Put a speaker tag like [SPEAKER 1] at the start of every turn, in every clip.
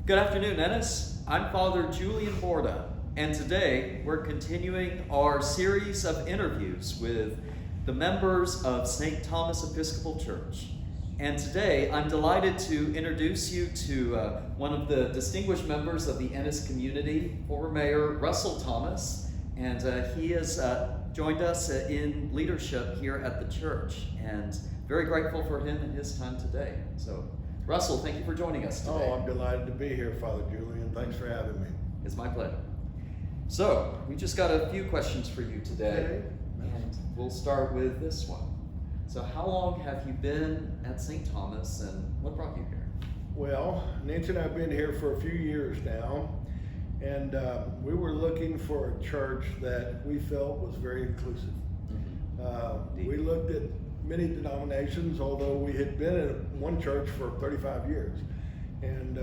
[SPEAKER 1] Good afternoon, Ennis. I'm Father Julian Borda, and today we're continuing our series of interviews with the members of St. Thomas Episcopal Church. And today I'm delighted to introduce you to one of the distinguished members of the Ennis community, former Mayor Russell Thomas, and he has joined us in leadership here at the church, and very grateful for him and his time today. So, Russell, thank you for joining us today.
[SPEAKER 2] Oh, I'm delighted to be here, Father Julian. Thanks for having me.
[SPEAKER 1] It's my pleasure. So, we just got a few questions for you today, and we'll start with this one. So, how long have you been at St. Thomas, and what brought you here?
[SPEAKER 2] Well, Nancy and I have been here for a few years now, and we were looking for a church that we felt was very inclusive. We looked at many denominations, although we had been in one church for 35 years. And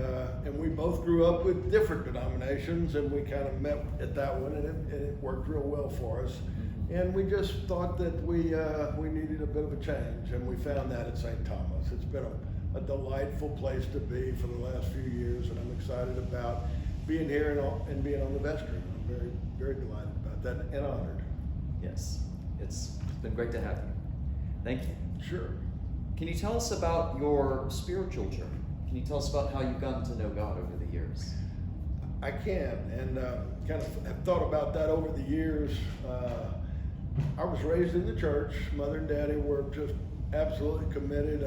[SPEAKER 2] we both grew up with different denominations, and we kind of met at that one, and it worked real well for us. And we just thought that we needed a bit of a change, and we found that at St. Thomas. It's been a delightful place to be for the last few years, and I'm excited about being here and being on the Vestry. I'm very, very delighted about that and honored.
[SPEAKER 1] Yes, it's been great to have you. Thank you.
[SPEAKER 2] Sure.
[SPEAKER 1] Can you tell us about your spiritual journey? Can you tell us about how you've gotten to know God over the years?
[SPEAKER 2] I can, and kind of have thought about that over the years. I was raised in the church. Mother and Daddy were just absolutely committed.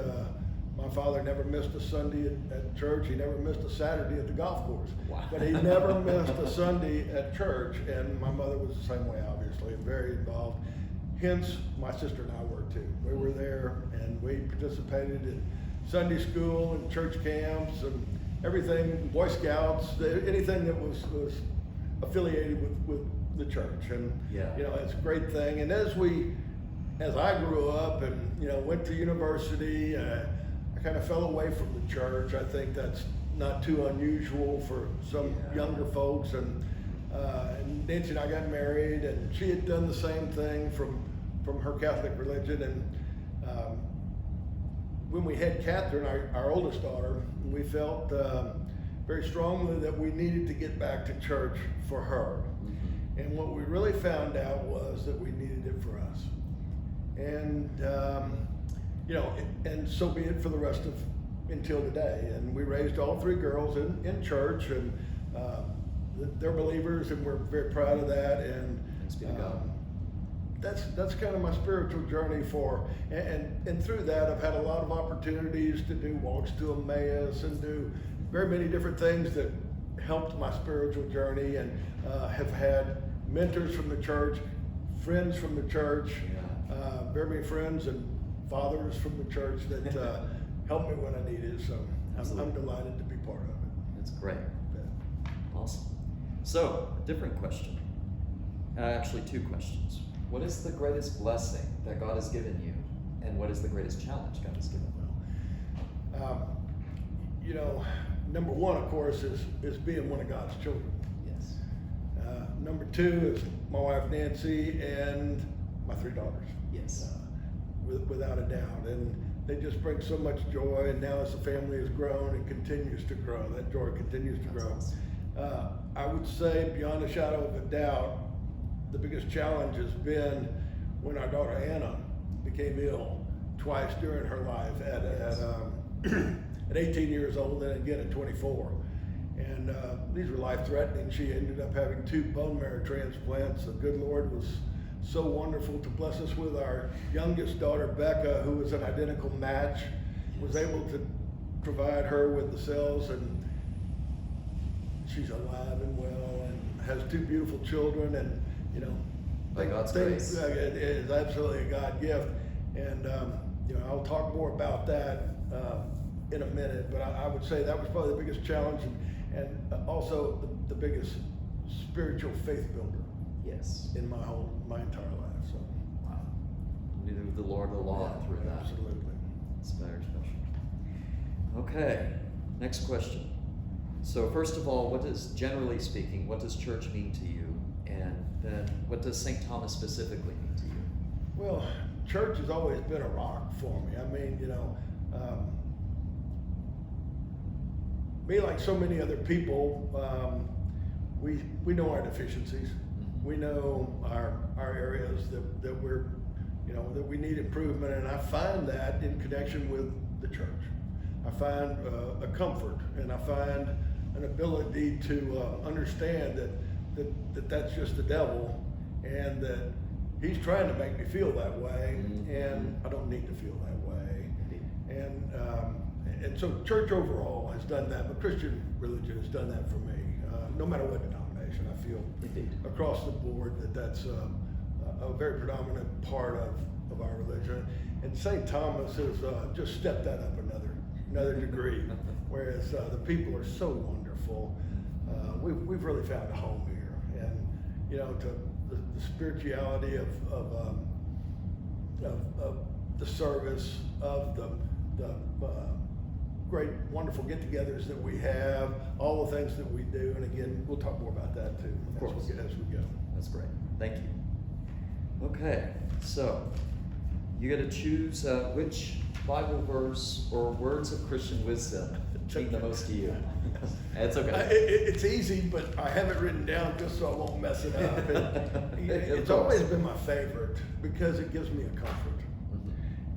[SPEAKER 2] My father never missed a Sunday at church. He never missed a Saturday at the golf course.
[SPEAKER 1] Wow.
[SPEAKER 2] But he never missed a Sunday at church, and my mother was the same way, obviously, and very involved. Hence, my sister and I were too. We were there, and we participated in Sunday school and church camps and everything, Boy Scouts, anything that was affiliated with the church. And
[SPEAKER 1] Yeah.
[SPEAKER 2] you know, it's a great thing. And as I grew up and went to university, I kind of fell away from the church. I think that's not too unusual for some younger folks. And Nancy and I got married, and she had done the same thing from her Catholic religion. And when we had Catherine, our oldest daughter, we felt very strongly that we needed to get back to church for her. And what we really found out was that we needed it for us. And and so be it for the rest of until today. And we raised all three girls in church, and they're believers, and we're very proud of that. And
[SPEAKER 1] Thanks be to God.
[SPEAKER 2] That's kind of my spiritual journey and through that I've had a lot of opportunities to do walks to Emmaus and do very many different things that helped my spiritual journey, and have had mentors from the church, friends from the church, very many friends and fathers from the church that helped me when I needed. So I'm delighted to be part of it.
[SPEAKER 1] That's great. Awesome. So, a different question. Actually, two questions. What is the greatest blessing that God has given you, and what is the greatest challenge God has given you?
[SPEAKER 2] Number one, of course, is being one of God's children.
[SPEAKER 1] Yes.
[SPEAKER 2] Number two is my wife Nancy and my three daughters.
[SPEAKER 1] Yes.
[SPEAKER 2] Without a doubt, and they just bring so much joy. And now, as the family has grown and continues to grow, that joy continues to grow.
[SPEAKER 1] Awesome.
[SPEAKER 2] I would say, beyond a shadow of a doubt, the biggest challenge has been when our daughter Anna became ill twice during her life at 18 years old and again at 24. And these were life-threatening. She ended up having 2 bone marrow transplants. The good Lord was so wonderful to bless us with our youngest daughter, Becca, who was an identical match, was able to provide her with the cells, and she's alive and well and has 2 beautiful children. And
[SPEAKER 1] by God's grace.
[SPEAKER 2] It is absolutely a God gift. And I'll talk more about that in a minute, but I would say that was probably the biggest challenge, and also the biggest spiritual faith builder.
[SPEAKER 1] Yes.
[SPEAKER 2] In my entire life. So
[SPEAKER 1] Wow. You knew the Lord a lot through that.
[SPEAKER 2] Absolutely.
[SPEAKER 1] It's very special. Okay, next question. So first of all, generally speaking, what does church mean to you? And then what does St. Thomas specifically mean to you?
[SPEAKER 2] Well, church has always been a rock for me. I mean, me, like so many other people, we know our deficiencies. We know our areas that we're, that we need improvement, and I find that in connection with the church. I find a comfort, and I find an ability to understand that that's just the devil, and that he's trying to make me feel that way, and I don't need to feel that way. And so church overall has done that, but Christian religion has done that for me. No matter what denomination, I feel across the board that's a very predominant part of our religion. And St. Thomas has just stepped that up another degree, whereas the people are so wonderful. We've really found a home here, and to the spirituality of the service, of the great, wonderful get-togethers that we have, all the things that we do, and again, we'll talk more about that too as we go.
[SPEAKER 1] That's great. Thank you. Okay, so you got to choose which Bible verse or words of Christian wisdom mean the most to you. It's okay.
[SPEAKER 2] It's easy, but I have it written down just so I won't mess it up. It's always been my favorite because it gives me a comfort.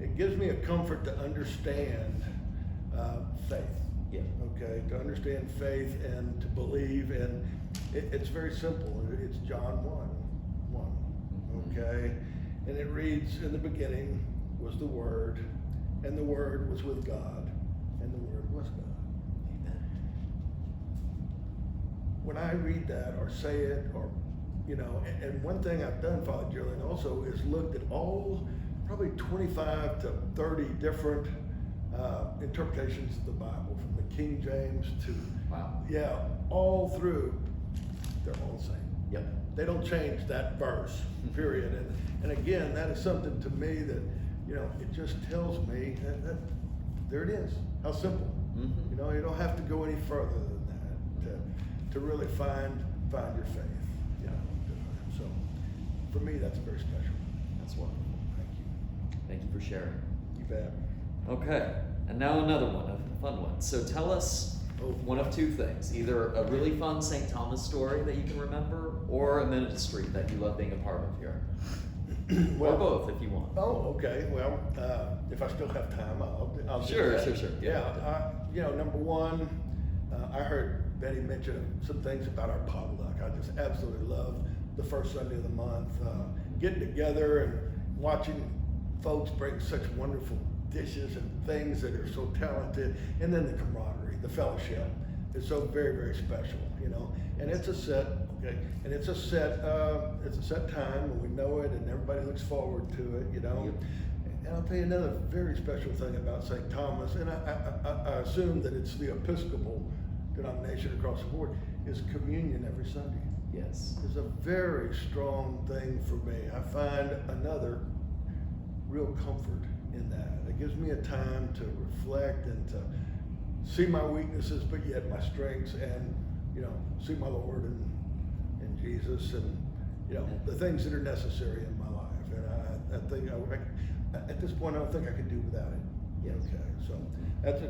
[SPEAKER 2] It gives me a comfort to understand faith.
[SPEAKER 1] Yeah.
[SPEAKER 2] Okay, to understand faith and to believe, and it's very simple. It's John 1:1. Okay, and it reads, "In the beginning was the Word, and the Word was with God, and the Word was God."
[SPEAKER 1] Amen.
[SPEAKER 2] When I read that or say it, or and one thing I've done, Father Julian, also is looked at all probably 25 to 30 different interpretations of the Bible, from the King James to all through. They're all the same.
[SPEAKER 1] Yep.
[SPEAKER 2] They don't change that verse, period. And again, that is something to me that it just tells me that there it is. How simple. You don't have to go any further than that to really find your faith. So for me, that's very special.
[SPEAKER 1] That's wonderful.
[SPEAKER 2] Thank you.
[SPEAKER 1] Thank you for sharing.
[SPEAKER 2] You bet.
[SPEAKER 1] Okay, and now another one, a fun one. So tell us one of two things: either a really fun St. Thomas story that you can remember, or a ministry that you love being a part of here.
[SPEAKER 2] Well,
[SPEAKER 1] or both, if you want.
[SPEAKER 2] Oh, okay. Well, if I still have time, I'll
[SPEAKER 1] Sure.
[SPEAKER 2] Yeah. Number one, I heard Betty mention some things about our potluck. I just absolutely love the first Sunday of the month, getting together and watching folks bring such wonderful dishes and things that are so talented, and then the camaraderie, the fellowship is so very, very special, And it's a set, and it's a set time, and we know it, and everybody looks forward to it, And I'll tell you another very special thing about St. Thomas, and I assume that it's the Episcopal denomination across the board, is communion every Sunday.
[SPEAKER 1] Yes.
[SPEAKER 2] It's a very strong thing for me. I find another real comfort in that. It gives me a time to reflect and to see my weaknesses, but yet my strengths, and see my Lord and Jesus, and the things that are necessary in my life. And I think at this point I don't think I could do without it.
[SPEAKER 1] Yes.
[SPEAKER 2] Okay, so that's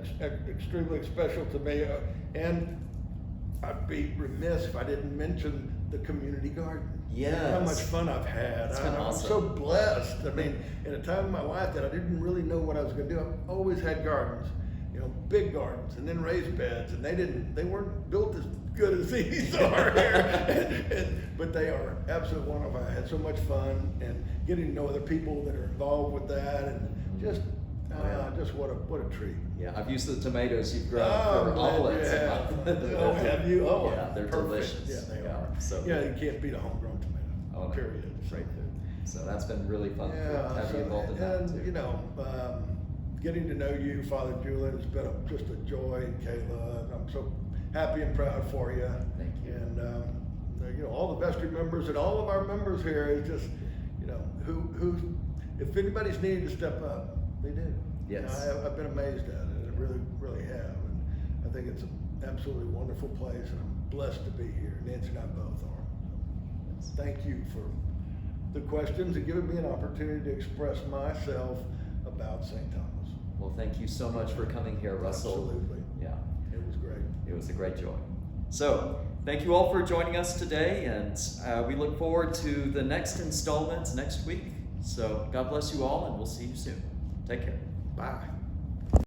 [SPEAKER 2] extremely special to me, and I'd be remiss if I didn't mention the community garden.
[SPEAKER 1] Yes.
[SPEAKER 2] How much fun I've had.
[SPEAKER 1] It's been awesome.
[SPEAKER 2] I'm so blessed. I mean, in a time in my life that I didn't really know what I was going to do, I've always had gardens, big gardens, and then raised beds, and they weren't built as good as these are here, but they are absolutely wonderful. I had so much fun, and getting to know other people that are involved with that, and just what a treat.
[SPEAKER 1] Yeah, I've used the tomatoes you've grown for omelets.
[SPEAKER 2] Oh, have you? Oh,
[SPEAKER 1] yeah, they're
[SPEAKER 2] perfect.
[SPEAKER 1] delicious.
[SPEAKER 2] Yeah, they are.
[SPEAKER 1] So
[SPEAKER 2] you can't beat a homegrown tomato.
[SPEAKER 1] Oh, no.
[SPEAKER 2] Period.
[SPEAKER 1] Great food. So that's been really fun to have you
[SPEAKER 2] So,
[SPEAKER 1] involved in that too.
[SPEAKER 2] Getting to know you, Father Julian, has been just a joy, and Kayla, and I'm so happy and proud for you.
[SPEAKER 1] Thank you.
[SPEAKER 2] And all the Vestry members and all of our members here is just, who if anybody's needed to step up, they do.
[SPEAKER 1] Yes.
[SPEAKER 2] I've been amazed at it. I really, really have. And I think it's an absolutely wonderful place, and I'm blessed to be here. Nancy and I both are. So thank you for the questions and giving me an opportunity to express myself about St. Thomas.
[SPEAKER 1] Well, thank you so much for coming here, Russell.
[SPEAKER 2] Absolutely.
[SPEAKER 1] Yeah.
[SPEAKER 2] It was great.
[SPEAKER 1] It was a great joy. So, thank you all for joining us today, and we look forward to the next installment next week. So, God bless you all, and we'll see you soon. Take care.
[SPEAKER 2] Bye.